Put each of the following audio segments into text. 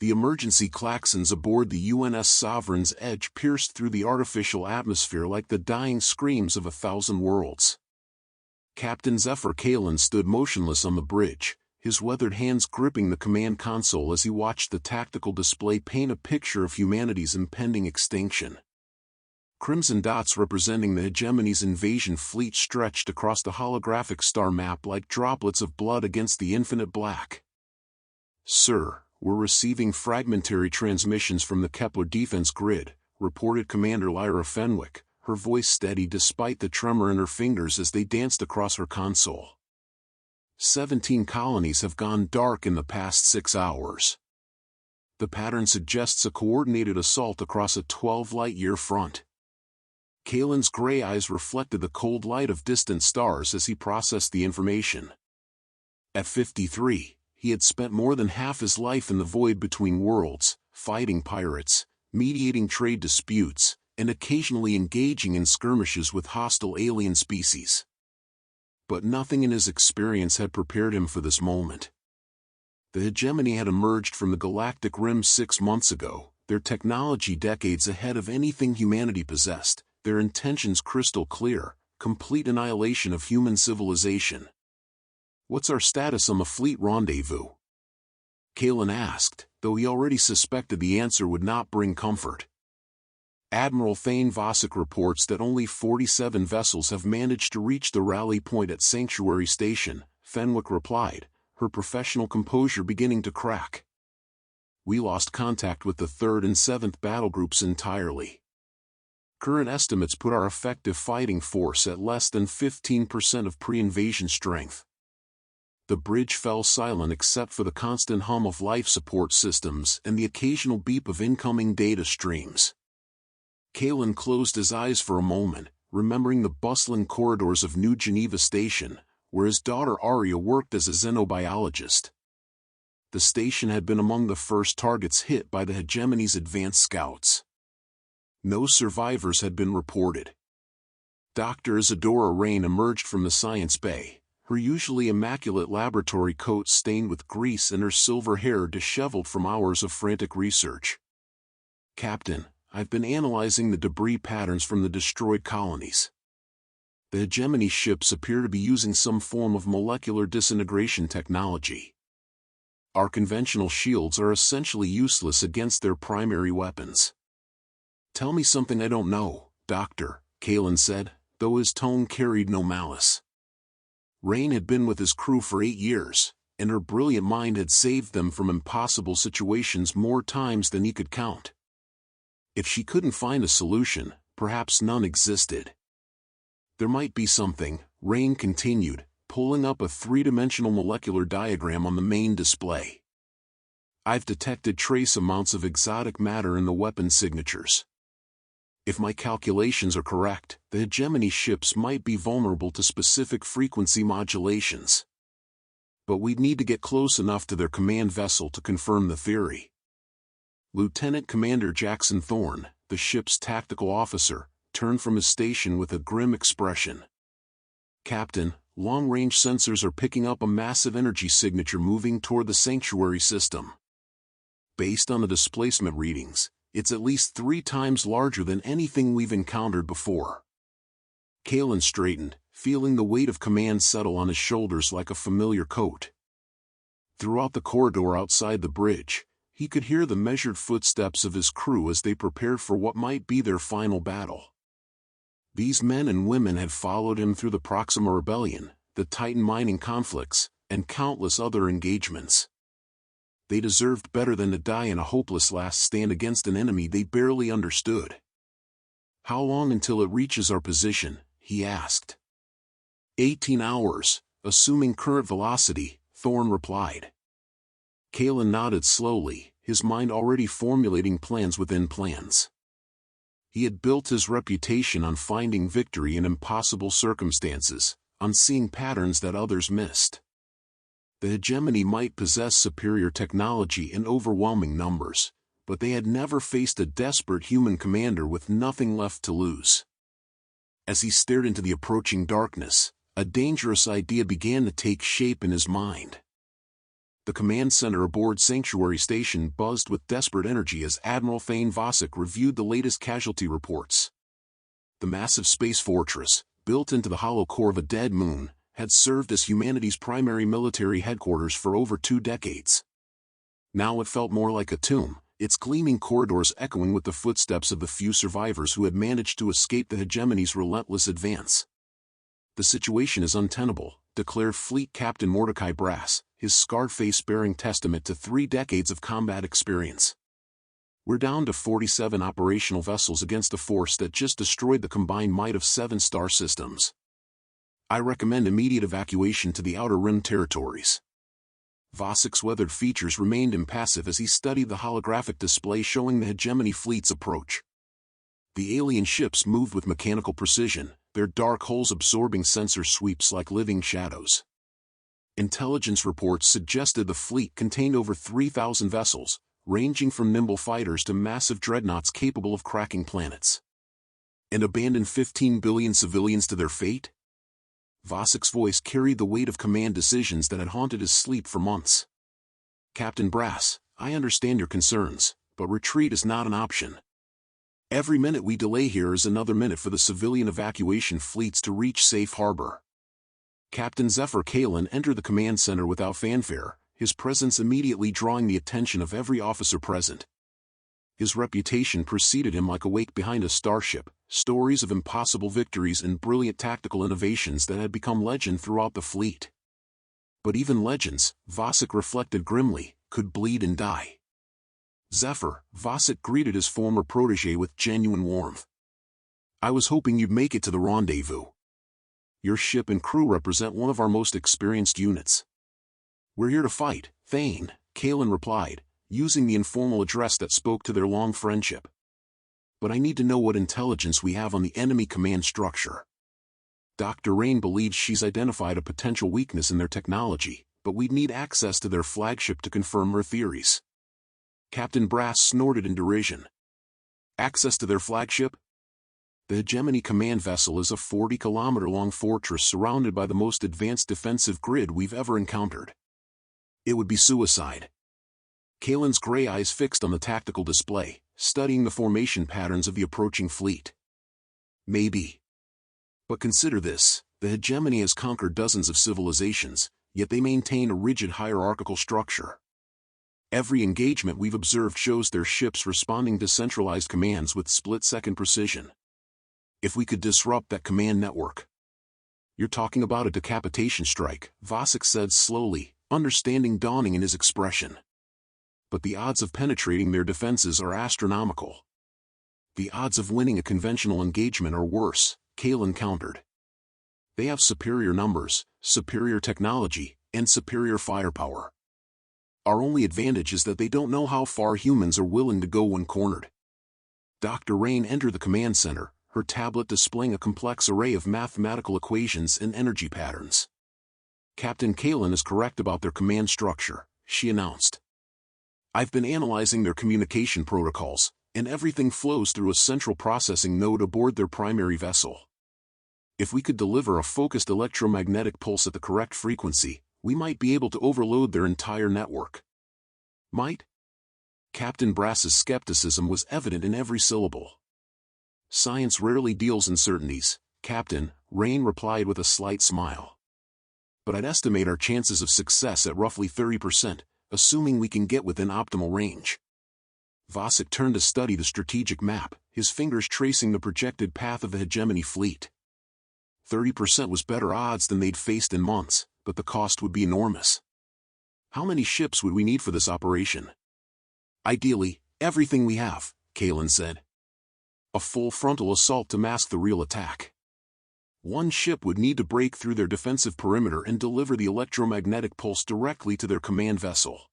the emergency klaxons aboard the UNS Sovereign's Edge pierced through the artificial atmosphere like the dying screams of 1,000 worlds. Captain Zephyr Kalen stood motionless on the bridge, his weathered hands gripping the command console as he watched the tactical display paint a picture of humanity's impending extinction. Crimson dots representing the hegemony's invasion fleet stretched across the holographic star map like droplets of blood against the infinite black. "Sir, we're receiving fragmentary transmissions from the Kepler defense grid," reported Commander Lyra Fenwick, her voice steady despite the tremor in her fingers as they danced across her console. 17 colonies have gone dark in the past 6 hours. The pattern suggests a coordinated assault across a 12-light-year front. Kalen's gray eyes reflected the cold light of distant stars as he processed the information. At 53, he had spent more than half his life in the void between worlds, fighting pirates, mediating trade disputes, and occasionally engaging in skirmishes with hostile alien species. But nothing in his experience had prepared him for this moment. The hegemony had emerged from the galactic rim 6 months ago, their technology decades ahead of anything humanity possessed, their intentions crystal clear, complete annihilation of human civilization. "What's our status on the fleet rendezvous?" Kalen asked, though he already suspected the answer would not bring comfort. Admiral Thane Vosik reports that only 47 vessels have managed to reach the rally point at Sanctuary Station, Fenwick replied, her professional composure beginning to crack. "We lost contact with the 3rd and 7th battle groups entirely. Current estimates put our effective fighting force at less than 15% of pre-invasion strength." The bridge fell silent except for the constant hum of life support systems and the occasional beep of incoming data streams. Kalen closed his eyes for a moment, remembering the bustling corridors of New Geneva Station, where his daughter Aria worked as a xenobiologist. The station had been among the first targets hit by the hegemony's advanced scouts. No survivors had been reported. Dr. Isadora Rain emerged from the science bay, her usually immaculate laboratory coat stained with grease and her silver hair disheveled from hours of frantic research. "Captain, I've been analyzing the debris patterns from the destroyed colonies. The hegemony ships appear to be using some form of molecular disintegration technology. Our conventional shields are essentially useless against their primary weapons." "Tell me something I don't know, Doctor," Kalen said, though his tone carried no malice. Rain had been with his crew for 8 years, and her brilliant mind had saved them from impossible situations more times than he could count. If she couldn't find a solution, perhaps none existed. "There might be something," Rain continued, pulling up a 3-dimensional molecular diagram on the main display. "I've detected trace amounts of exotic matter in the weapon signatures. If my calculations are correct, the hegemony ships might be vulnerable to specific frequency modulations. But we'd need to get close enough to their command vessel to confirm the theory." Lieutenant Commander Jackson Thorne, the ship's tactical officer, turned from his station with a grim expression. "Captain, long-range sensors are picking up a massive energy signature moving toward the sanctuary system. Based on the displacement readings, it's at least 3 times larger than anything we've encountered before." Kalen straightened, feeling the weight of command settle on his shoulders like a familiar coat. Throughout the corridor outside the bridge, he could hear the measured footsteps of his crew as they prepared for what might be their final battle. These men and women had followed him through the Proxima Rebellion, the Titan mining conflicts, and countless other engagements. They deserved better than to die in a hopeless last stand against an enemy they barely understood. "How long until it reaches our position?" he asked. 18 hours, assuming current velocity, Thorne replied. Kalen nodded slowly, his mind already formulating plans within plans. He had built his reputation on finding victory in impossible circumstances, on seeing patterns that others missed. The hegemony might possess superior technology in overwhelming numbers, but they had never faced a desperate human commander with nothing left to lose. As he stared into the approaching darkness, a dangerous idea began to take shape in his mind. The command center aboard Sanctuary Station buzzed with desperate energy as Admiral Thane Vasek reviewed the latest casualty reports. The massive space fortress, built into the hollow core of a dead moon, had served as humanity's primary military headquarters for over 2 decades. Now it felt more like a tomb, its gleaming corridors echoing with the footsteps of the few survivors who had managed to escape the hegemony's relentless advance. "The situation is untenable," declared Fleet Captain Mordecai Brass, his scarred face bearing testament to 3 decades of combat experience. "We're down to 47 operational vessels against a force that just destroyed the combined might of 7 star systems. I recommend immediate evacuation to the Outer Rim territories." Vasek's weathered features remained impassive as he studied the holographic display showing the hegemony fleet's approach. The alien ships moved with mechanical precision, their dark holes absorbing sensor sweeps like living shadows. Intelligence reports suggested the fleet contained over 3,000 vessels, ranging from nimble fighters to massive dreadnoughts capable of cracking planets. And abandon 15 billion civilians to their fate? Vasek's voice carried the weight of command decisions that had haunted his sleep for months. "Captain Brass, I understand your concerns, but retreat is not an option. Every minute we delay here is another minute for the civilian evacuation fleets to reach safe harbor." Captain Zephyr Kalen entered the command center without fanfare, his presence immediately drawing the attention of every officer present. His reputation preceded him like a wake behind a starship, stories of impossible victories and brilliant tactical innovations that had become legend throughout the fleet. But even legends, Vasek reflected grimly, could bleed and die. "Zephyr," Vasek greeted his former protege with genuine warmth. "I was hoping you'd make it to the rendezvous. Your ship and crew represent one of our most experienced units." "We're here to fight, Thane," Kalen replied, using the informal address that spoke to their long friendship. "But I need to know what intelligence we have on the enemy command structure. Dr. Rain believes she's identified a potential weakness in their technology, but we'd need access to their flagship to confirm her theories." Captain Brass snorted in derision. "Access to their flagship?" The Hegemony command vessel is a 40-kilometer-long fortress surrounded by the most advanced defensive grid we've ever encountered. It would be suicide. Kalen's gray eyes fixed on the tactical display, studying the formation patterns of the approaching fleet. "Maybe. But consider this, the Hegemony has conquered dozens of civilizations, yet they maintain a rigid hierarchical structure. Every engagement we've observed shows their ships responding to centralized commands with split-second precision. If we could disrupt that command network..." "You're talking about a decapitation strike," Vasek said slowly, understanding dawning in his expression. "But the odds of penetrating their defenses are astronomical." "The odds of winning a conventional engagement are worse," Kalen countered. "They have superior numbers, superior technology, and superior firepower. Our only advantage is that they don't know how far humans are willing to go when cornered." Dr. Rain entered the command center, her tablet displaying a complex array of mathematical equations and energy patterns. "Captain Kalen is correct about their command structure," she announced. "I've been analyzing their communication protocols, and everything flows through a central processing node aboard their primary vessel. If we could deliver a focused electromagnetic pulse at the correct frequency, we might be able to overload their entire network." "Might?" Captain Brass's skepticism was evident in every syllable. "Science rarely deals in certainties," Captain Rain replied with a slight smile. "But I'd estimate our chances of success at roughly 30%, assuming we can get within optimal range." Vasek turned to study the strategic map, his fingers tracing the projected path of the Hegemony fleet. 30% was better odds than they'd faced in months, but the cost would be enormous. "How many ships would we need for this operation?" "Ideally, everything we have," Kalen said. "A full frontal assault to mask the real attack. One ship would need to break through their defensive perimeter and deliver the electromagnetic pulse directly to their command vessel."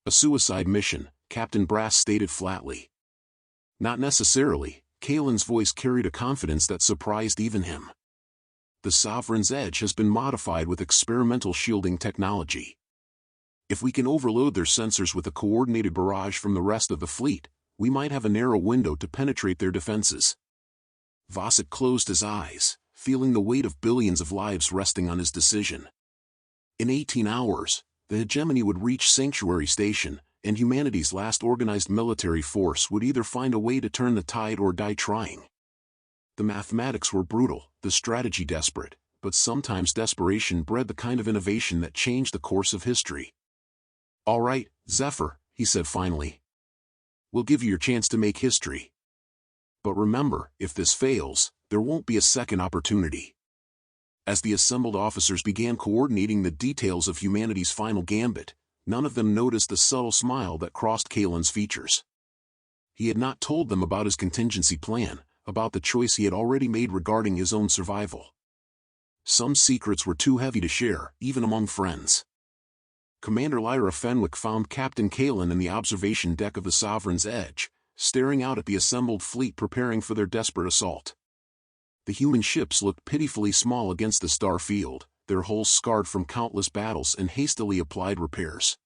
"A suicide mission," Captain Brass stated flatly. "Not necessarily," Kalen's voice carried a confidence that surprised even him. "The Sovereign's Edge has been modified with experimental shielding technology. If we can overload their sensors with a coordinated barrage from the rest of the fleet, we might have a narrow window to penetrate their defenses." Vasek closed his eyes, feeling the weight of billions of lives resting on his decision. In 18 hours, The hegemony would reach Sanctuary Station, and humanity's last organized military force would either find a way to turn the tide or die trying. The mathematics were brutal, the strategy desperate, but sometimes desperation bred the kind of innovation that changed the course of history. "All right, Zephyr," he said finally. "We'll give you your chance to make history. But remember, if this fails, there won't be a second opportunity." As the assembled officers began coordinating the details of humanity's final gambit, none of them noticed the subtle smile that crossed Kalen's features. He had not told them about his contingency plan, about the choice he had already made regarding his own survival. Some secrets were too heavy to share, even among friends. Commander Lyra Fenwick found Captain Kalen in the observation deck of the Sovereign's Edge, staring out at the assembled fleet preparing for their desperate assault. The human ships looked pitifully small against the star field, their hulls scarred from countless battles and hastily applied repairs.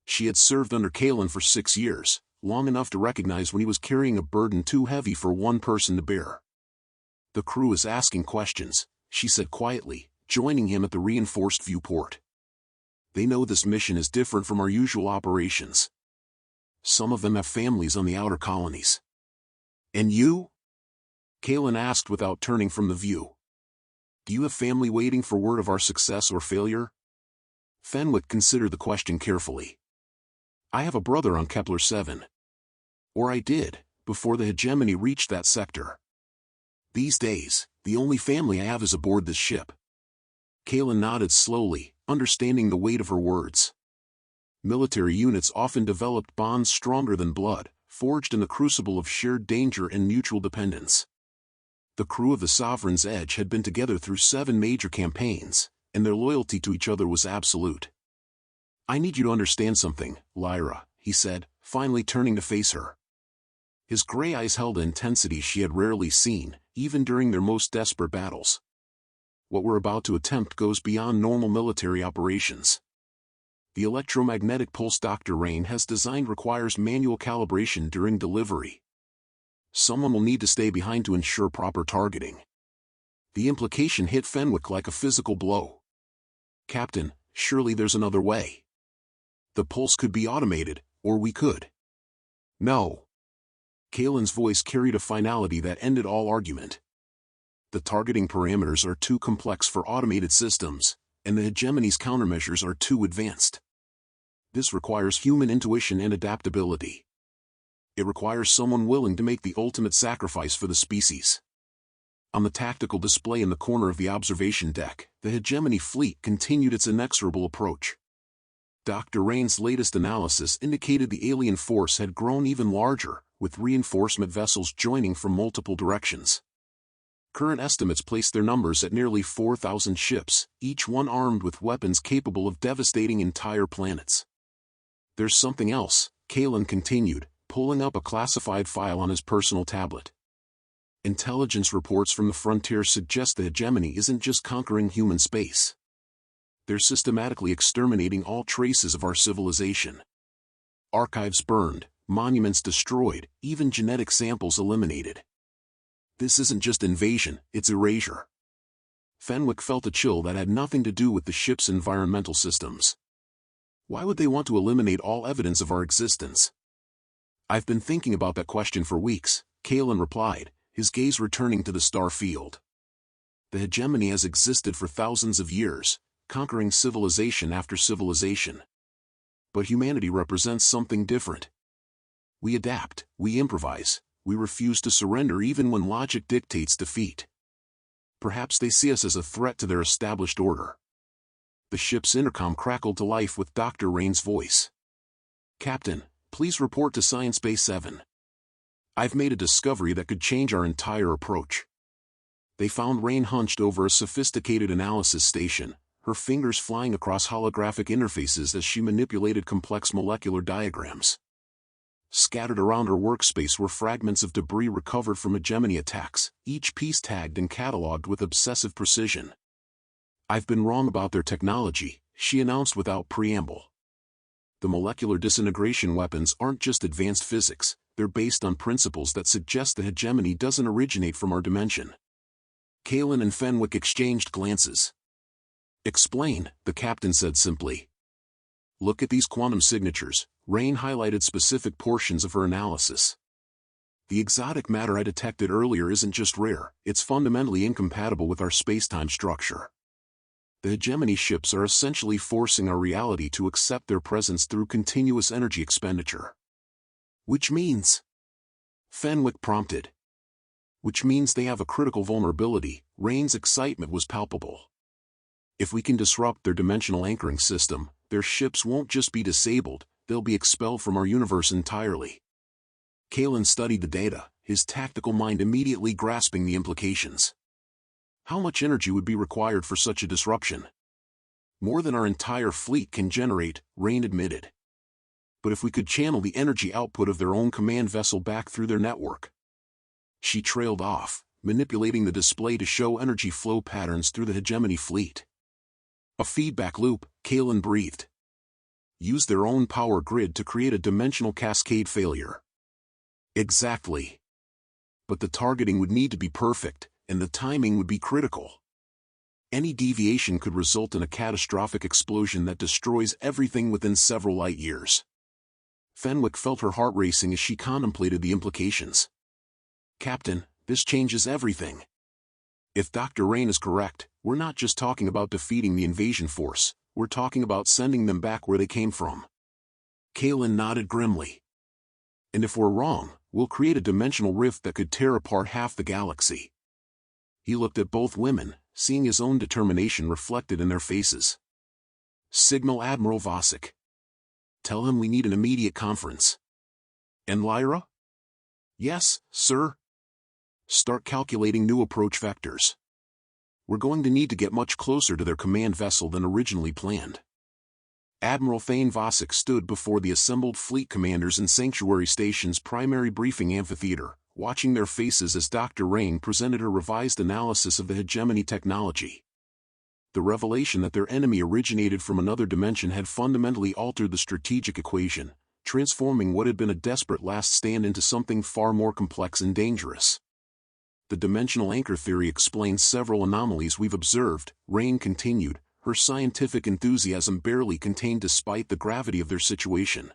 She had served under Kalen for 6 years, long enough to recognize when he was carrying a burden too heavy for one person to bear. "The crew is asking questions," she said quietly, joining him at the reinforced viewport. "They know this mission is different from our usual operations. Some of them have families on the outer colonies." "And you?" Kalen asked without turning from the view. "Do you have family waiting for word of our success or failure?" Fenwick considered the question carefully. "I have a brother on Kepler 7. Or I did, before the hegemony reached that sector. These days, the only family I have is aboard this ship." Kalen nodded slowly, understanding the weight of her words. Military units often developed bonds stronger than blood, forged in the crucible of shared danger and mutual dependence. The crew of the Sovereign's Edge had been together through 7 major campaigns, and their loyalty to each other was absolute. "I need you to understand something, Lyra," he said, finally turning to face her. His gray eyes held an intensity she had rarely seen, even during their most desperate battles. "What we're about to attempt goes beyond normal military operations. The electromagnetic pulse Dr. Rain has designed requires manual calibration during delivery. Someone will need to stay behind to ensure proper targeting." The implication hit Fenwick like a physical blow. "Captain, surely there's another way. The pulse could be automated, or we could." "No." Kalen's voice carried a finality that ended all argument. "The targeting parameters are too complex for automated systems, and the hegemony's countermeasures are too advanced. This requires human intuition and adaptability. It requires someone willing to make the ultimate sacrifice for the species." On the tactical display in the corner of the observation deck, the hegemony fleet continued its inexorable approach. Dr. Rain's latest analysis indicated the alien force had grown even larger, with reinforcement vessels joining from multiple directions. Current estimates place their numbers at nearly 4,000 ships, each one armed with weapons capable of devastating entire planets. "There's something else," Kalen continued, pulling up a classified file on his personal tablet. "Intelligence reports from the frontier suggest the hegemony isn't just conquering human space. They're systematically exterminating all traces of our civilization. Archives burned, monuments destroyed, even genetic samples eliminated. This isn't just invasion, it's erasure." Fenwick felt a chill that had nothing to do with the ship's environmental systems. "Why would they want to eliminate all evidence of our existence?" "I've been thinking about that question for weeks," Kalen replied, his gaze returning to the star field. "The hegemony has existed for thousands of years, conquering civilization after civilization. But humanity represents something different. We adapt, we improvise, we refuse to surrender even when logic dictates defeat. Perhaps they see us as a threat to their established order." The ship's intercom crackled to life with Dr. Rain's voice. "Captain, please report to Science Base 7. I've made a discovery that could change our entire approach." They found Rain hunched over a sophisticated analysis station, her fingers flying across holographic interfaces as she manipulated complex molecular diagrams. Scattered around her workspace were fragments of debris recovered from hegemony attacks, each piece tagged and catalogued with obsessive precision. "I've been wrong about their technology," she announced without preamble. "The molecular disintegration weapons aren't just advanced physics, they're based on principles that suggest the hegemony doesn't originate from our dimension." Kalen and Fenwick exchanged glances. "Explain," the captain said simply. Look at these quantum signatures. Rain highlighted specific portions of her analysis. The exotic matter I detected earlier isn't just rare, it's fundamentally incompatible with our space-time structure. The hegemony ships are essentially forcing our reality to accept their presence through continuous energy expenditure. Which means? Fenwick prompted. Which means they have a critical vulnerability. Rain's excitement was palpable. If we can disrupt their dimensional anchoring system, their ships won't just be disabled, they'll be expelled from our universe entirely. Kalen studied the data, his tactical mind immediately grasping the implications. How much energy would be required for such a disruption? More than our entire fleet can generate, Rain admitted. But if we could channel the energy output of their own command vessel back through their network. She trailed off, manipulating the display to show energy flow patterns through the hegemony fleet. A feedback loop, Kalen breathed. Use their own power grid to create a dimensional cascade failure. Exactly. But the targeting would need to be perfect, and the timing would be critical. Any deviation could result in a catastrophic explosion that destroys everything within several light years. Fenwick felt her heart racing as she contemplated the implications. Captain, this changes everything. If Dr. Rain is correct, we're not just talking about defeating the invasion force, we're talking about sending them back where they came from. Kalen nodded grimly. And if we're wrong, we'll create a dimensional rift that could tear apart half the galaxy. He looked at both women, seeing his own determination reflected in their faces. Signal Admiral Vosik. Tell him we need an immediate conference. And Lyra? Yes, sir. Start calculating new approach vectors. We're going to need to get much closer to their command vessel than originally planned. Admiral Thane Vosik stood before the assembled fleet commanders in Sanctuary Station's primary briefing amphitheater, watching their faces as Dr. Rain presented her revised analysis of the hegemony technology. The revelation that their enemy originated from another dimension had fundamentally altered the strategic equation, transforming what had been a desperate last stand into something far more complex and dangerous. The dimensional anchor theory explains several anomalies we've observed, Rain continued, her scientific enthusiasm barely contained despite the gravity of their situation.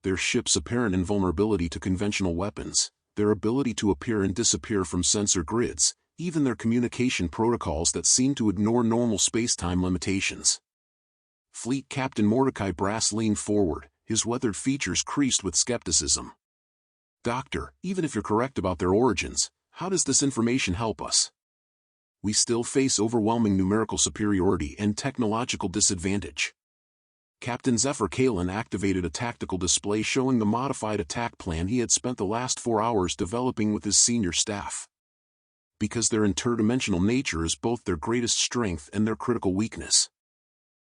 Their ship's apparent invulnerability to conventional weapons, their ability to appear and disappear from sensor grids, even their communication protocols that seem to ignore normal space-time limitations. Fleet Captain Mordecai Brass leaned forward, his weathered features creased with skepticism. Doctor, even if you're correct about their origins, how does this information help us? We still face overwhelming numerical superiority and technological disadvantage. Captain Zephyr Kalen activated a tactical display showing the modified attack plan he had spent the last 4 hours developing with his senior staff. Because their interdimensional nature is both their greatest strength and their critical weakness.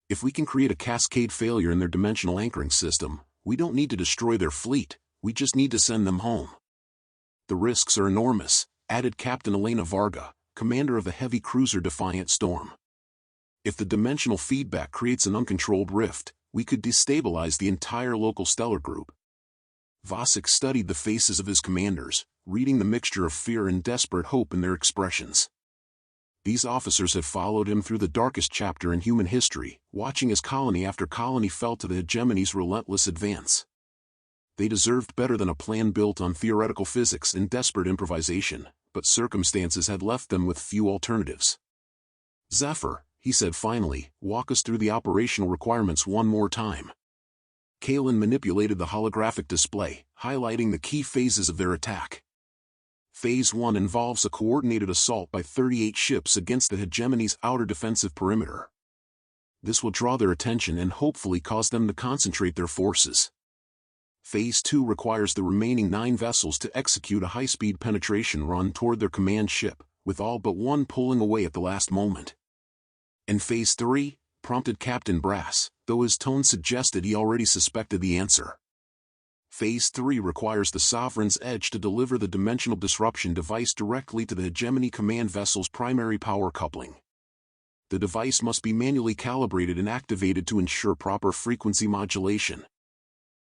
If we can create a cascade failure in their dimensional anchoring system, we don't need to destroy their fleet, we just need to send them home. The risks are enormous, added Captain Elena Varga, commander of the heavy cruiser Defiant Storm. If the dimensional feedback creates an uncontrolled rift, we could destabilize the entire local stellar group. Vosik studied the faces of his commanders, reading the mixture of fear and desperate hope in their expressions. These officers had followed him through the darkest chapter in human history, watching as colony after colony fell to the hegemony's relentless advance. They deserved better than a plan built on theoretical physics and desperate improvisation, but circumstances had left them with few alternatives. Zephyr, he said finally, walk us through the operational requirements one more time. Kalen manipulated the holographic display, highlighting the key phases of their attack. Phase 1 involves a coordinated assault by 38 ships against the hegemony's outer defensive perimeter. This will draw their attention and hopefully cause them to concentrate their forces. Phase 2 requires the remaining 9 vessels to execute a high-speed penetration run toward their command ship, with all but one pulling away at the last moment. And Phase 3, prompted Captain Brass, though his tone suggested he already suspected the answer. Phase 3 requires the Sovereign's Edge to deliver the dimensional disruption device directly to the hegemony command vessel's primary power coupling. The device must be manually calibrated and activated to ensure proper frequency modulation.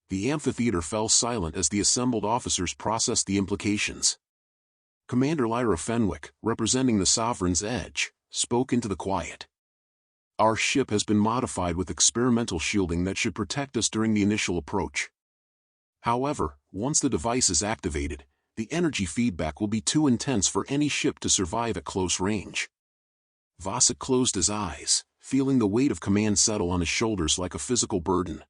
The amphitheater fell silent as the assembled officers processed the implications. Commander Lyra Fenwick, representing the Sovereign's Edge, spoke into the quiet. Our ship has been modified with experimental shielding that should protect us during the initial approach. However, once the device is activated, the energy feedback will be too intense for any ship to survive at close range. Vasek closed his eyes, feeling the weight of command settle on his shoulders like a physical burden.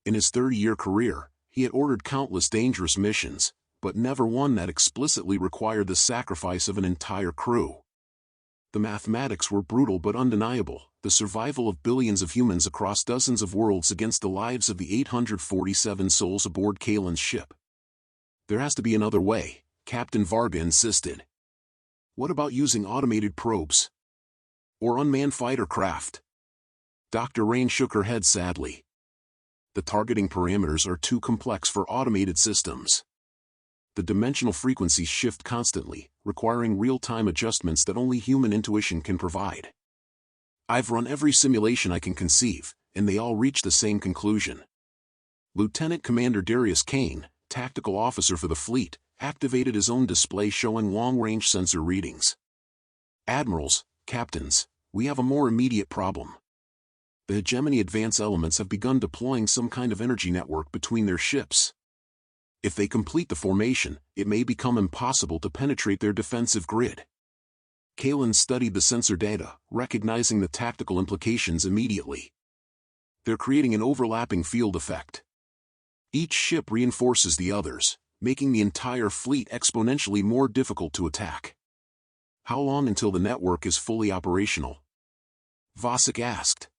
In his 30-year career, he had ordered countless dangerous missions, but never one that explicitly required the sacrifice of an entire crew. The mathematics were brutal but undeniable, the survival of billions of humans across dozens of worlds against the lives of the 847 souls aboard Kalen's ship. There has to be another way, Captain Varga insisted. What about using automated probes? Or unmanned fighter craft? Dr. Rain shook her head sadly. The targeting parameters are too complex for automated systems. The dimensional frequencies shift constantly, requiring real-time adjustments that only human intuition can provide. I've run every simulation I can conceive, and they all reach the same conclusion. Lieutenant Commander Darius Kane, tactical officer for the fleet, activated his own display showing long-range sensor readings. Admirals, captains, we have a more immediate problem. The hegemony advance elements have begun deploying some kind of energy network between their ships. If they complete the formation, it may become impossible to penetrate their defensive grid. Kalen studied the sensor data, recognizing the tactical implications immediately. They're creating an overlapping field effect. Each ship reinforces the others, making the entire fleet exponentially more difficult to attack. How long until the network is fully operational? Vasek asked.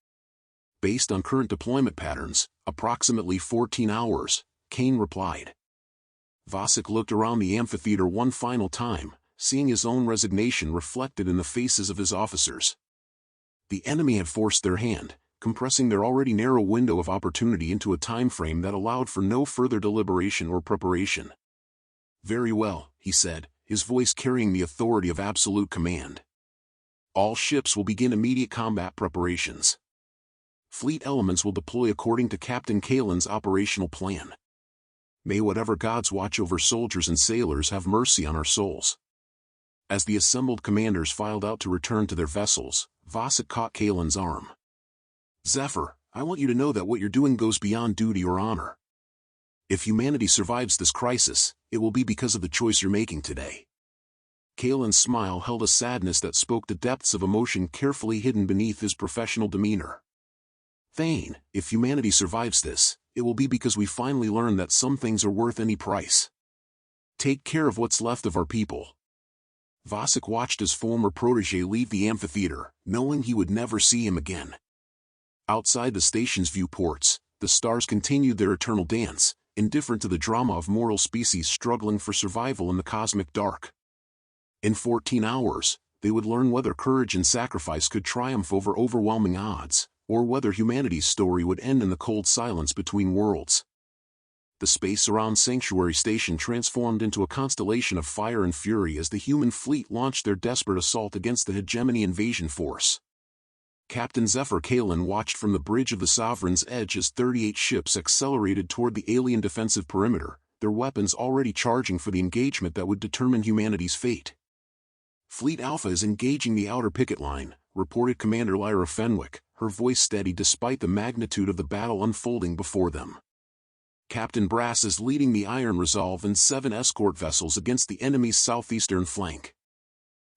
Based on current deployment patterns, approximately 14 hours, Kane replied. Vasek looked around the amphitheater one final time, seeing his own resignation reflected in the faces of his officers. The enemy had forced their hand, compressing their already narrow window of opportunity into a time frame that allowed for no further deliberation or preparation. Very well, he said, his voice carrying the authority of absolute command. All ships will begin immediate combat preparations. Fleet elements will deploy according to Captain Kalen's operational plan. May whatever gods watch over soldiers and sailors have mercy on our souls. As the assembled commanders filed out to return to their vessels, Vasek caught Kalen's arm. Zephyr, I want you to know that what you're doing goes beyond duty or honor. If humanity survives this crisis, it will be because of the choice you're making today. Kalen's smile held a sadness that spoke the depths of emotion carefully hidden beneath his professional demeanor. Thane, if humanity survives this, it will be because we finally learned that some things are worth any price. Take care of what's left of our people. Vasek watched his former protege leave the amphitheater, knowing he would never see him again. Outside the station's viewports, the stars continued their eternal dance, indifferent to the drama of mortal species struggling for survival in the cosmic dark. In 14 hours, they would learn whether courage and sacrifice could triumph over overwhelming odds, or whether humanity's story would end in the cold silence between worlds. The space around Sanctuary Station transformed into a constellation of fire and fury as the human fleet launched their desperate assault against the hegemony invasion force. Captain Zephyr Kalen watched from the bridge of the Sovereign's Edge as 38 ships accelerated toward the alien defensive perimeter, their weapons already charging for the engagement that would determine humanity's fate. Fleet Alpha is engaging the outer picket line, reported Commander Lyra Fenwick, her voice steady despite the magnitude of the battle unfolding before them. Captain Brass is leading the Iron Resolve and 7 escort vessels against the enemy's southeastern flank.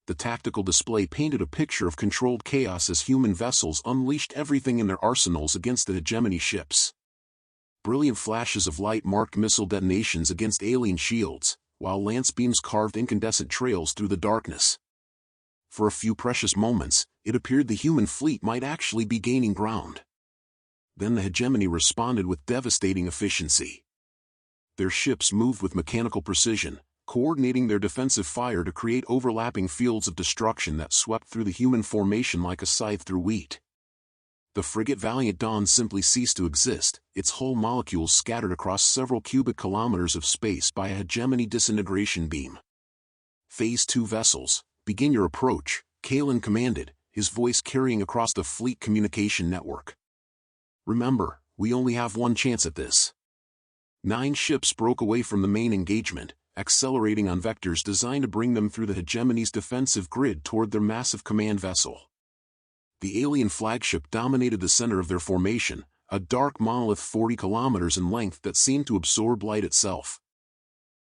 The tactical display painted a picture of controlled chaos as human vessels unleashed everything in their arsenals against the hegemony ships. Brilliant flashes of light marked missile detonations against alien shields, while lance beams carved incandescent trails through the darkness. For a few precious moments, it appeared the human fleet might actually be gaining ground. Then the hegemony responded with devastating efficiency. Their ships moved with mechanical precision, coordinating their defensive fire to create overlapping fields of destruction that swept through the human formation like a scythe through wheat. The frigate Valiant Dawn simply ceased to exist, its whole molecules scattered across several cubic kilometers of space by a hegemony disintegration beam. Phase 2 vessels, begin your approach, Kalen commanded, his voice carrying across the fleet communication network. Remember, we only have one chance at this. 9 ships broke away from the main engagement, accelerating on vectors designed to bring them through the hegemony's defensive grid toward their massive command vessel. The alien flagship dominated the center of their formation, a dark monolith 40 kilometers in length that seemed to absorb light itself.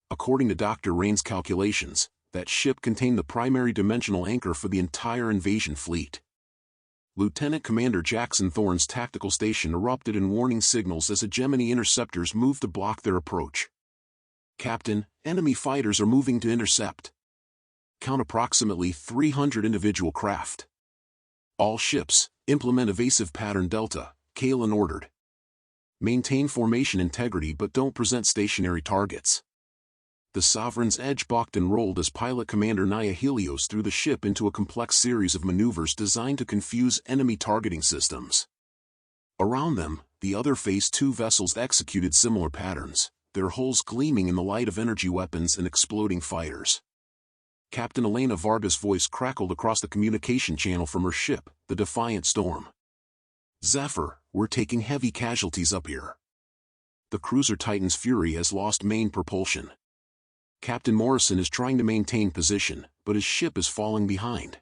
According to Dr. Rain's calculations, that ship contained the primary dimensional anchor for the entire invasion fleet. Lieutenant Commander Jackson Thorne's tactical station erupted in warning signals as hegemony interceptors moved to block their approach. "Captain, enemy fighters are moving to intercept. Count approximately 300 individual craft. All ships, implement evasive pattern Delta," Kalen ordered. "Maintain formation integrity but don't present stationary targets." The Sovereign's Edge balked and rolled as Pilot Commander Naya Helios threw the ship into a complex series of maneuvers designed to confuse enemy targeting systems. Around them, the other Phase 2 vessels executed similar patterns, their hulls gleaming in the light of energy weapons and exploding fighters. Captain Elena Vargas' voice crackled across the communication channel from her ship, the Defiant Storm. "Zephyr, we're taking heavy casualties up here. The cruiser Titan's Fury has lost main propulsion. Captain Morrison is trying to maintain position, but his ship is falling behind."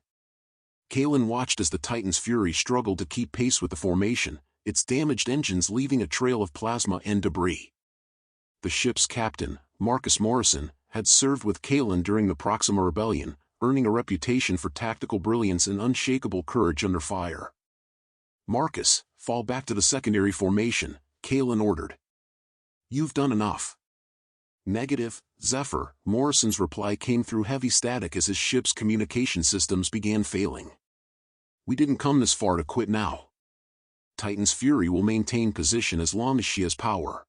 Kalen watched as the Titan's Fury struggled to keep pace with the formation, its damaged engines leaving a trail of plasma and debris. The ship's captain, Marcus Morrison, had served with Kalen during the Proxima Rebellion, earning a reputation for tactical brilliance and unshakable courage under fire. "Marcus, fall back to the secondary formation," Kalen ordered. "You've done enough." "Negative, Zephyr," Morrison's reply came through heavy static as his ship's communication systems began failing. "We didn't come this far to quit now. Titan's Fury will maintain position as long as she has power."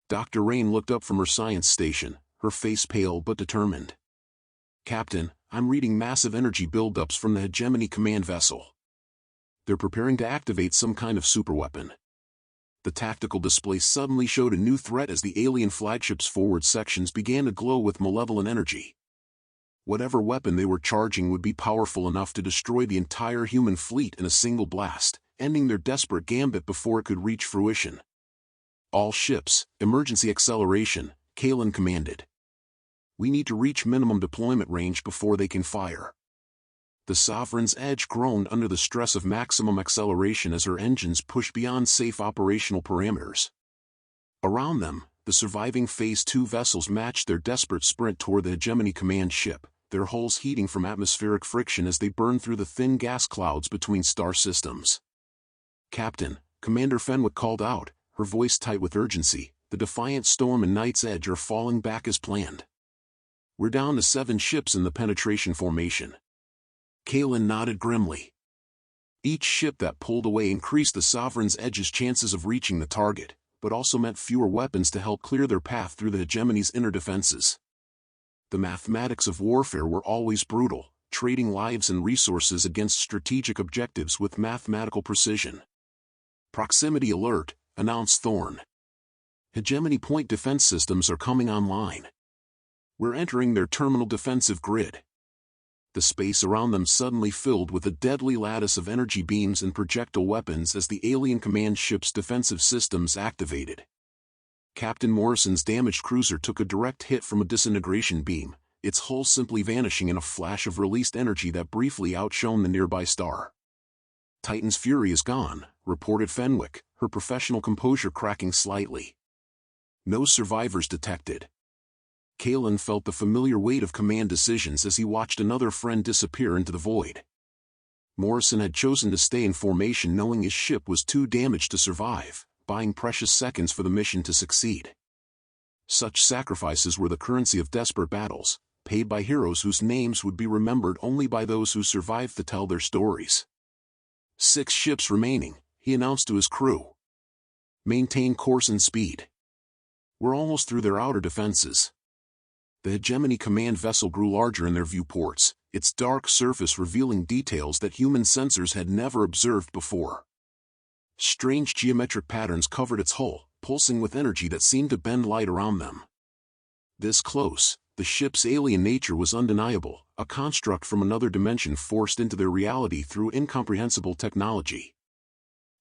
Dr. Rain looked up from her science station, her face pale but determined. "Captain, I'm reading massive energy buildups from the Hegemony command vessel. They're preparing to activate some kind of superweapon." The tactical display suddenly showed a new threat as the alien flagship's forward sections began to glow with malevolent energy. Whatever weapon they were charging would be powerful enough to destroy the entire human fleet in a single blast, ending their desperate gambit before it could reach fruition. "All ships, emergency acceleration," Kalen commanded. "We need to reach minimum deployment range before they can fire." The Sovereign's Edge groaned under the stress of maximum acceleration as her engines pushed beyond safe operational parameters. Around them, the surviving Phase 2 vessels matched their desperate sprint toward the Hegemony command ship, their hulls heating from atmospheric friction as they burned through the thin gas clouds between star systems. "Captain," Commander Fenwick called out, her voice tight with urgency, "the Defiant Storm and Night's Edge are falling back as planned. We're down to 7 ships in the penetration formation." Kalen nodded grimly. Each ship that pulled away increased the Sovereign's Edge's chances of reaching the target, but also meant fewer weapons to help clear their path through the Hegemony's inner defenses. The mathematics of warfare were always brutal, trading lives and resources against strategic objectives with mathematical precision. "Proximity alert," announced Thorne. "Hegemony point defense systems are coming online. We're entering their terminal defensive grid." The space around them suddenly filled with a deadly lattice of energy beams and projectile weapons as the alien command ship's defensive systems activated. Captain Morrison's damaged cruiser took a direct hit from a disintegration beam, its hull simply vanishing in a flash of released energy that briefly outshone the nearby star. "Titan's Fury is gone," reported Fenwick, her professional composure cracking slightly. "No survivors detected." Kalen felt the familiar weight of command decisions as he watched another friend disappear into the void. Morrison had chosen to stay in formation knowing his ship was too damaged to survive, buying precious seconds for the mission to succeed. Such sacrifices were the currency of desperate battles, paid by heroes whose names would be remembered only by those who survived to tell their stories. 6 ships remaining, he announced to his crew. "Maintain course and speed. We're almost through their outer defenses." The Hegemony command vessel grew larger in their viewports, its dark surface revealing details that human sensors had never observed before. Strange geometric patterns covered its hull, pulsing with energy that seemed to bend light around them. This close, the ship's alien nature was undeniable, a construct from another dimension forced into their reality through incomprehensible technology.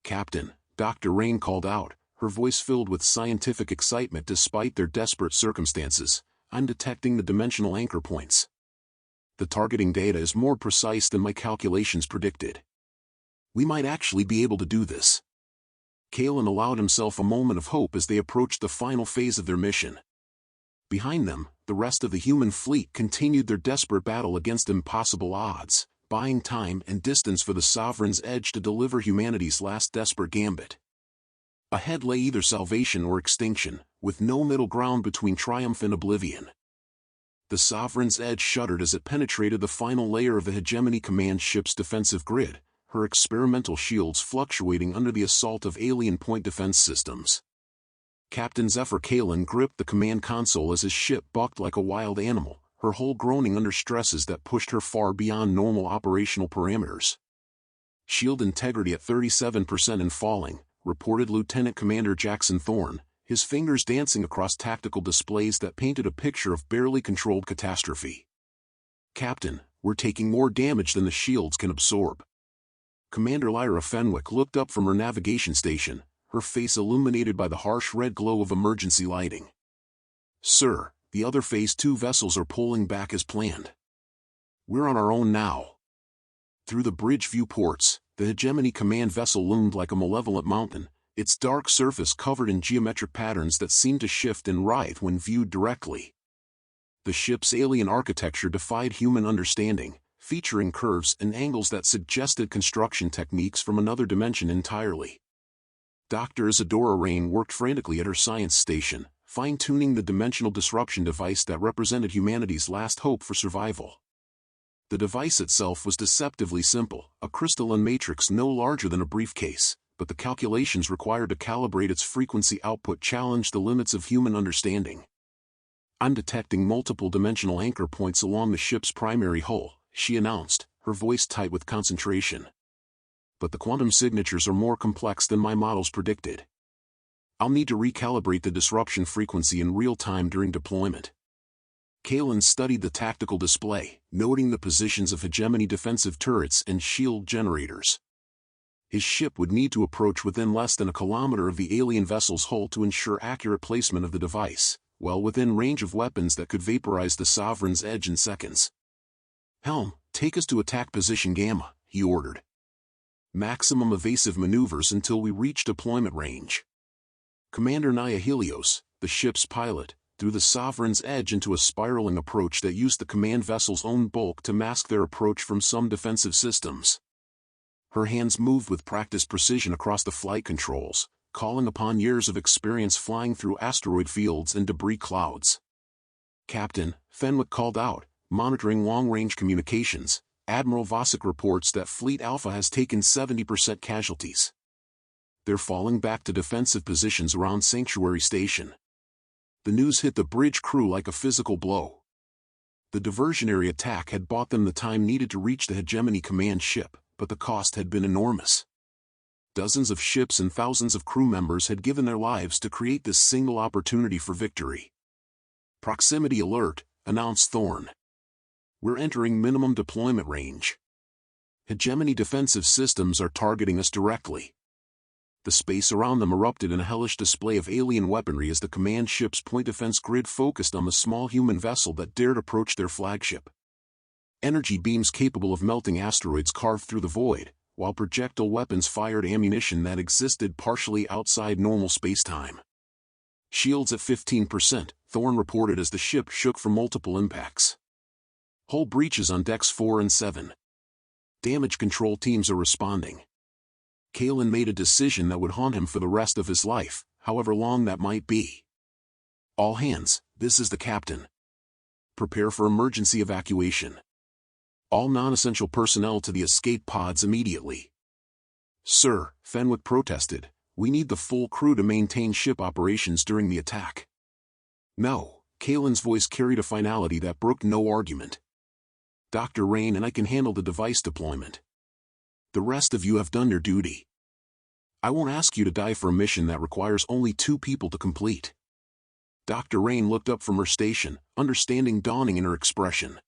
"Captain," Dr. Rain called out, her voice filled with scientific excitement despite their desperate circumstances, "I'm detecting the dimensional anchor points. The targeting data is more precise than my calculations predicted." We might actually be able to do this. Kalen allowed himself a moment of hope as they approached the final phase of their mission. Behind them, the rest of the human fleet continued their desperate battle against impossible odds, buying time and distance for the Sovereign's Edge to deliver humanity's last desperate gambit. Ahead lay either salvation or extinction, with no middle ground between triumph and oblivion. The Sovereign's Edge shuddered as it penetrated the final layer of the Hegemony Command ship's defensive grid, her experimental shields fluctuating under the assault of alien point defense systems. Captain Zephyr Kalen gripped the command console as his ship bucked like a wild animal, her hull groaning under stresses that pushed her far beyond normal operational parameters. Shield integrity at 37% and falling, reported Lieutenant Commander Jackson Thorne, his fingers dancing across tactical displays that painted a picture of barely controlled catastrophe. Captain, we're taking more damage than the shields can absorb. Commander Lyra Fenwick looked up from her navigation station, her face illuminated by the harsh red glow of emergency lighting. Sir, the other Phase 2 vessels are pulling back as planned. We're on our own now. Through the bridge viewports, the Hegemony Command vessel loomed like a malevolent mountain, its dark surface covered in geometric patterns that seemed to shift and writhe when viewed directly. The ship's alien architecture defied human understanding, featuring curves and angles that suggested construction techniques from another dimension entirely. Dr. Isadora Rain worked frantically at her science station, fine-tuning the dimensional disruption device that represented humanity's last hope for survival. The device itself was deceptively simple, a crystalline matrix no larger than a briefcase, but the calculations required to calibrate its frequency output challenged the limits of human understanding. I'm detecting multiple dimensional anchor points along the ship's primary hull, she announced, her voice tight with concentration. But the quantum signatures are more complex than my models predicted. I'll need to recalibrate the disruption frequency in real time during deployment. Kalen studied the tactical display, noting the positions of hegemony defensive turrets and shield generators. His ship would need to approach within less than a kilometer of the alien vessel's hull to ensure accurate placement of the device, well within range of weapons that could vaporize the Sovereign's Edge in seconds. Helm, take us to attack position Gamma, he ordered. Maximum evasive maneuvers until we reach deployment range. Commander Naya Helios, the ship's pilot, threw the Sovereign's Edge into a spiraling approach that used the command vessel's own bulk to mask their approach from some defensive systems. Her hands moved with practiced precision across the flight controls, calling upon years of experience flying through asteroid fields and debris clouds. Captain, Fenwick called out, monitoring long-range communications. Admiral Vosik reports that Fleet Alpha has taken 70% casualties. They're falling back to defensive positions around Sanctuary Station. The news hit the bridge crew like a physical blow. The diversionary attack had bought them the time needed to reach the Hegemony Command ship, but the cost had been enormous. Dozens of ships and thousands of crew members had given their lives to create this single opportunity for victory. Proximity alert, announced Thorne. We're entering minimum deployment range. Hegemony defensive systems are targeting us directly. The space around them erupted in a hellish display of alien weaponry as the command ship's point defense grid focused on the small human vessel that dared approach their flagship. Energy beams capable of melting asteroids carved through the void, while projectile weapons fired ammunition that existed partially outside normal spacetime. Shields at 15%, Thorne reported as the ship shook from multiple impacts. Hull breaches on decks 4 and 7. Damage control teams are responding. Kalen made a decision that would haunt him for the rest of his life, however long that might be. All hands, this is the captain. Prepare for emergency evacuation. All non-essential personnel to the escape pods immediately. Sir, Fenwick protested, we need the full crew to maintain ship operations during the attack. No, Kalen's voice carried a finality that brooked no argument. Dr. Rain and I can handle the device deployment. The rest of you have done your duty. I won't ask you to die for a mission that requires only 2 people to complete. Dr. Rain looked up from her station, understanding dawning in her expression.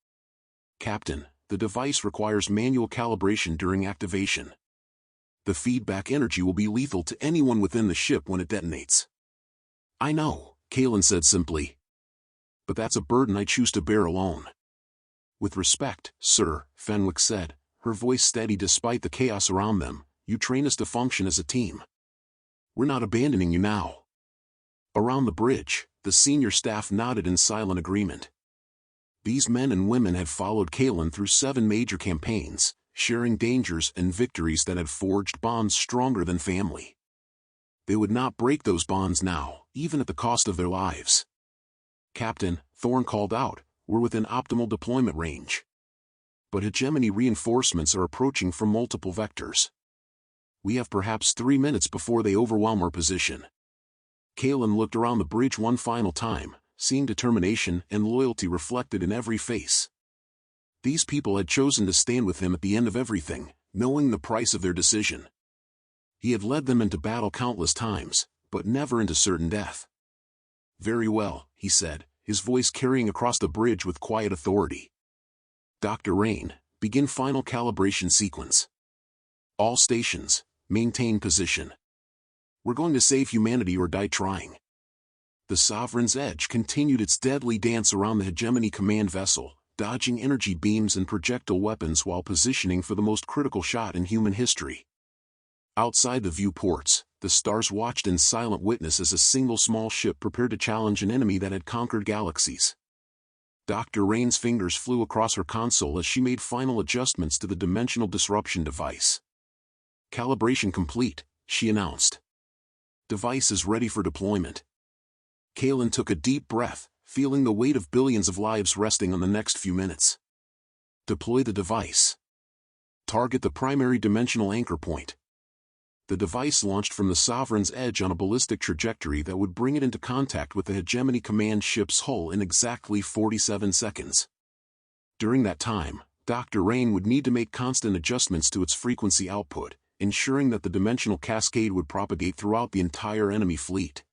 Captain, the device requires manual calibration during activation. The feedback energy will be lethal to anyone within the ship when it detonates. I know, Kalen said simply. But that's a burden I choose to bear alone. With respect, sir, Fenwick said, her voice steady despite the chaos around them, You train us to function as a team. We're not abandoning you now." Around the bridge, the senior staff nodded in silent agreement. These men and women had followed Kalen through 7 major campaigns, sharing dangers and victories that had forged bonds stronger than family. They would not break those bonds now, even at the cost of their lives. "Captain," Thorne called out, "we're within optimal deployment range. But hegemony reinforcements are approaching from multiple vectors. We have perhaps 3 minutes before they overwhelm our position." Kalen looked around the bridge one final time, seeing determination and loyalty reflected in every face. These people had chosen to stand with him at the end of everything, knowing the price of their decision. He had led them into battle countless times, but never into certain death. "Very well," he said, his voice carrying across the bridge with quiet authority. "Dr. Rain, begin final calibration sequence. All stations, maintain position. We're going to save humanity or die trying." The Sovereign's Edge continued its deadly dance around the hegemony command vessel, dodging energy beams and projectile weapons while positioning for the most critical shot in human history. Outside the viewports, the stars watched in silent witness as a single small ship prepared to challenge an enemy that had conquered galaxies. Dr. Rain's fingers flew across her console as she made final adjustments to the dimensional disruption device. "Calibration complete," she announced. "Device is ready for deployment." Kalen took a deep breath, feeling the weight of billions of lives resting on the next few minutes. "Deploy the device. Target the primary dimensional anchor point." The device launched from the Sovereign's Edge on a ballistic trajectory that would bring it into contact with the Hegemony Command ship's hull in exactly 47 seconds. During that time, Dr. Rain would need to make constant adjustments to its frequency output, ensuring that the dimensional cascade would propagate throughout the entire enemy fleet.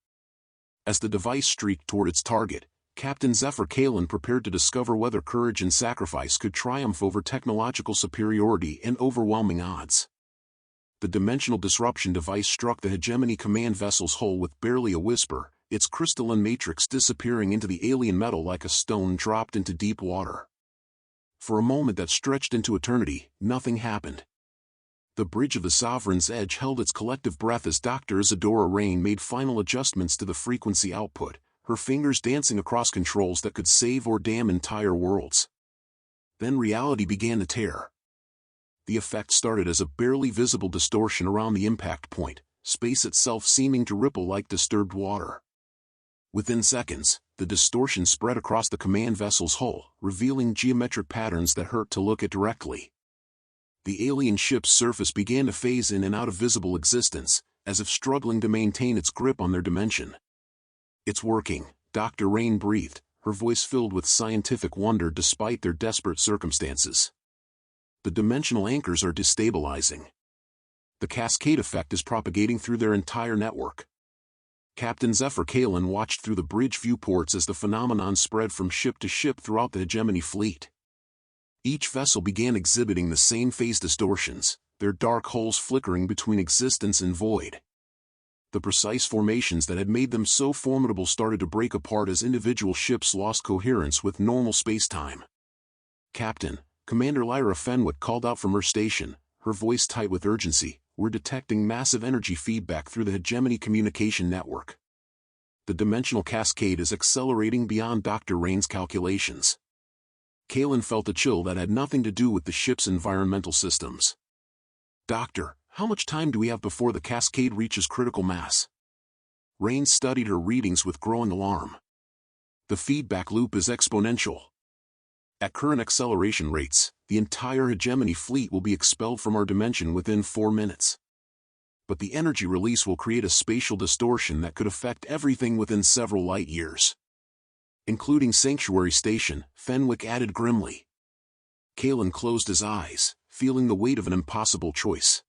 As the device streaked toward its target, Captain Zephyr Kalen prepared to discover whether courage and sacrifice could triumph over technological superiority and overwhelming odds. The dimensional disruption device struck the Hegemony Command vessel's hull with barely a whisper, its crystalline matrix disappearing into the alien metal like a stone dropped into deep water. For a moment that stretched into eternity, nothing happened. The bridge of the Sovereign's Edge held its collective breath as Dr. Isadora Rain made final adjustments to the frequency output, her fingers dancing across controls that could save or damn entire worlds. Then reality began to tear. The effect started as a barely visible distortion around the impact point, space itself seeming to ripple like disturbed water. Within seconds, the distortion spread across the command vessel's hull, revealing geometric patterns that hurt to look at directly. The alien ship's surface began to phase in and out of visible existence, as if struggling to maintain its grip on their dimension. "It's working," Dr. Rain breathed, her voice filled with scientific wonder despite their desperate circumstances. "The dimensional anchors are destabilizing. The cascade effect is propagating through their entire network." Captain Zephyr Kalen watched through the bridge viewports as the phenomenon spread from ship to ship throughout the Hegemony fleet. Each vessel began exhibiting the same phase distortions, their dark holes flickering between existence and void. The precise formations that had made them so formidable started to break apart as individual ships lost coherence with normal space-time. "Captain," Commander Lyra Fenwick called out from her station, her voice tight with urgency, "we're detecting massive energy feedback through the Hegemony communication network. The dimensional cascade is accelerating beyond Dr. Rain's calculations." Kalen felt a chill that had nothing to do with the ship's environmental systems. "Doctor, how much time do we have before the cascade reaches critical mass?" Rain studied her readings with growing alarm. "The feedback loop is exponential. At current acceleration rates, the entire Hegemony fleet will be expelled from our dimension within 4 minutes. But the energy release will create a spatial distortion that could affect everything within several light years. Including Sanctuary Station," Fenwick added grimly. Kalen closed his eyes, feeling the weight of an impossible choice.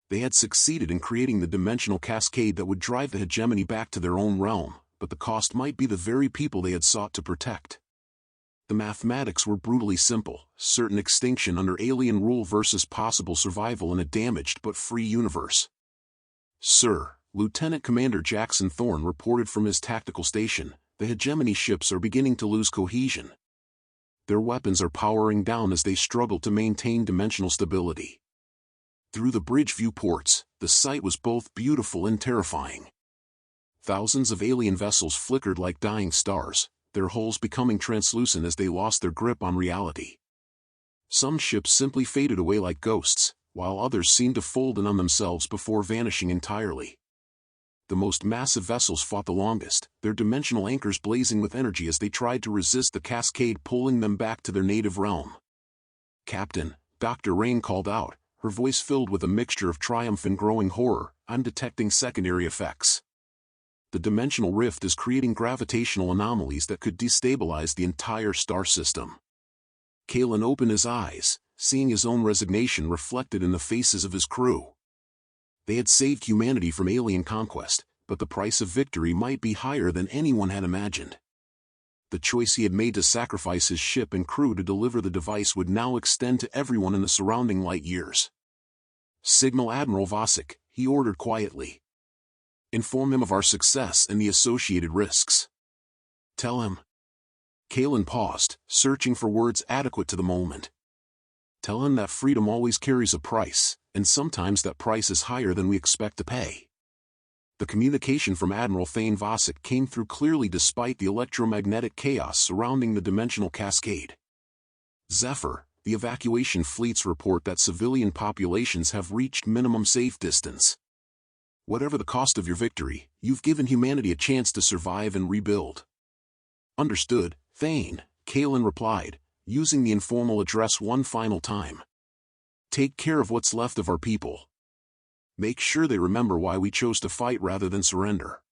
They had succeeded in creating the dimensional cascade that would drive the Hegemony back to their own realm, but the cost might be the very people they had sought to protect. The mathematics were brutally simple: certain extinction under alien rule versus possible survival in a damaged but free universe. "Sir," Lieutenant Commander Jackson Thorne reported from his tactical station, "the Hegemony ships are beginning to lose cohesion. Their weapons are powering down as they struggle to maintain dimensional stability." Through the bridge viewports, the sight was both beautiful and terrifying. Thousands of alien vessels flickered like dying stars, their hulls becoming translucent as they lost their grip on reality. Some ships simply faded away like ghosts, while others seemed to fold in on themselves before vanishing entirely. The most massive vessels fought the longest, their dimensional anchors blazing with energy as they tried to resist the cascade pulling them back to their native realm. "Captain," Dr. Rain called out, her voice filled with a mixture of triumph and growing horror, "I'm detecting secondary effects. The dimensional rift is creating gravitational anomalies that could destabilize the entire star system." Kalen opened his eyes, seeing his own resignation reflected in the faces of his crew. They had saved humanity from alien conquest, but the price of victory might be higher than anyone had imagined. The choice he had made to sacrifice his ship and crew to deliver the device would now extend to everyone in the surrounding light years. "Signal Admiral Vasek," he ordered quietly. "Inform him of our success and the associated risks." "Tell him." Kalen paused, searching for words adequate to the moment. "Tell him that freedom always carries a price, and sometimes that price is higher than we expect to pay." The communication from Admiral Thane Vasek came through clearly despite the electromagnetic chaos surrounding the dimensional cascade. "Zephyr, the evacuation fleets report that civilian populations have reached minimum safe distance. Whatever the cost of your victory, you've given humanity a chance to survive and rebuild." "Understood, Thane," Kalen replied, using the informal address one final time. "Take care of what's left of our people. Make sure they remember why we chose to fight rather than surrender."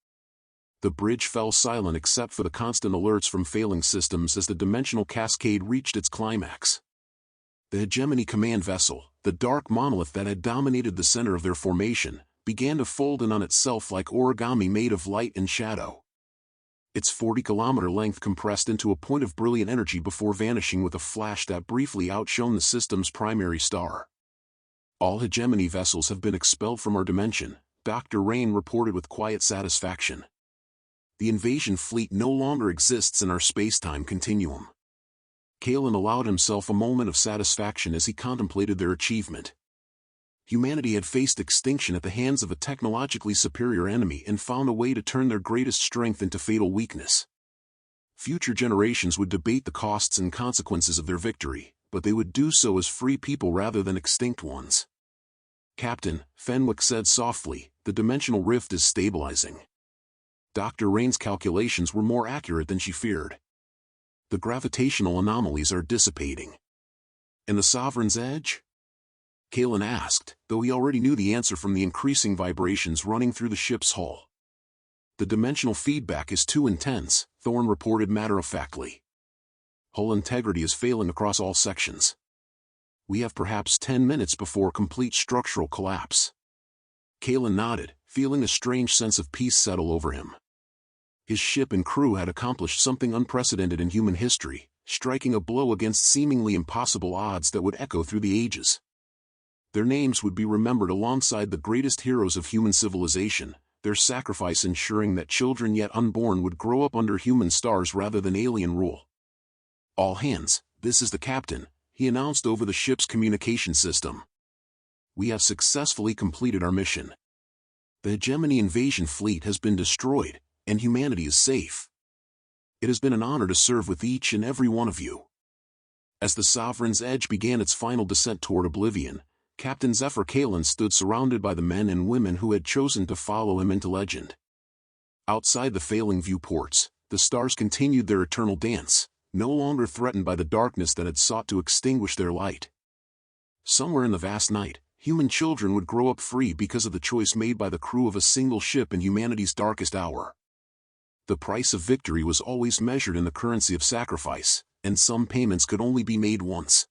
The bridge fell silent except for the constant alerts from failing systems as the dimensional cascade reached its climax. The hegemony command vessel, the dark monolith that had dominated the center of their formation, began to fold in on itself like origami made of light and shadow. Its 40-kilometer length compressed into a point of brilliant energy before vanishing with a flash that briefly outshone the system's primary star. "All hegemony vessels have been expelled from our dimension," Dr. Rain reported with quiet satisfaction. "The invasion fleet no longer exists in our space-time continuum." Kalen allowed himself a moment of satisfaction as he contemplated their achievement. Humanity had faced extinction at the hands of a technologically superior enemy and found a way to turn their greatest strength into fatal weakness. Future generations would debate the costs and consequences of their victory, but they would do so as free people rather than extinct ones. "Captain," Fenwick said softly, "the dimensional rift is stabilizing." Dr. Rain's calculations were more accurate than she feared. "The gravitational anomalies are dissipating." "And the Sovereign's Edge?" Kalen asked, though he already knew the answer from the increasing vibrations running through the ship's hull. "The dimensional feedback is too intense," Thorne reported matter-of-factly. "Hull integrity is failing across all sections. We have perhaps 10 minutes before complete structural collapse." Kalen nodded, feeling a strange sense of peace settle over him. His ship and crew had accomplished something unprecedented in human history, striking a blow against seemingly impossible odds that would echo through the ages. Their names would be remembered alongside the greatest heroes of human civilization, their sacrifice ensuring that children yet unborn would grow up under human stars rather than alien rule. "All hands, this is the captain," he announced over the ship's communication system. "We have successfully completed our mission. The hegemony invasion fleet has been destroyed, and humanity is safe. It has been an honor to serve with each and every one of you." As the Sovereign's Edge began its final descent toward oblivion, Captain Zephyr Kalen stood surrounded by the men and women who had chosen to follow him into legend. Outside the failing viewports, the stars continued their eternal dance, no longer threatened by the darkness that had sought to extinguish their light. Somewhere in the vast night, human children would grow up free because of the choice made by the crew of a single ship in humanity's darkest hour. The price of victory was always measured in the currency of sacrifice, and some payments could only be made once.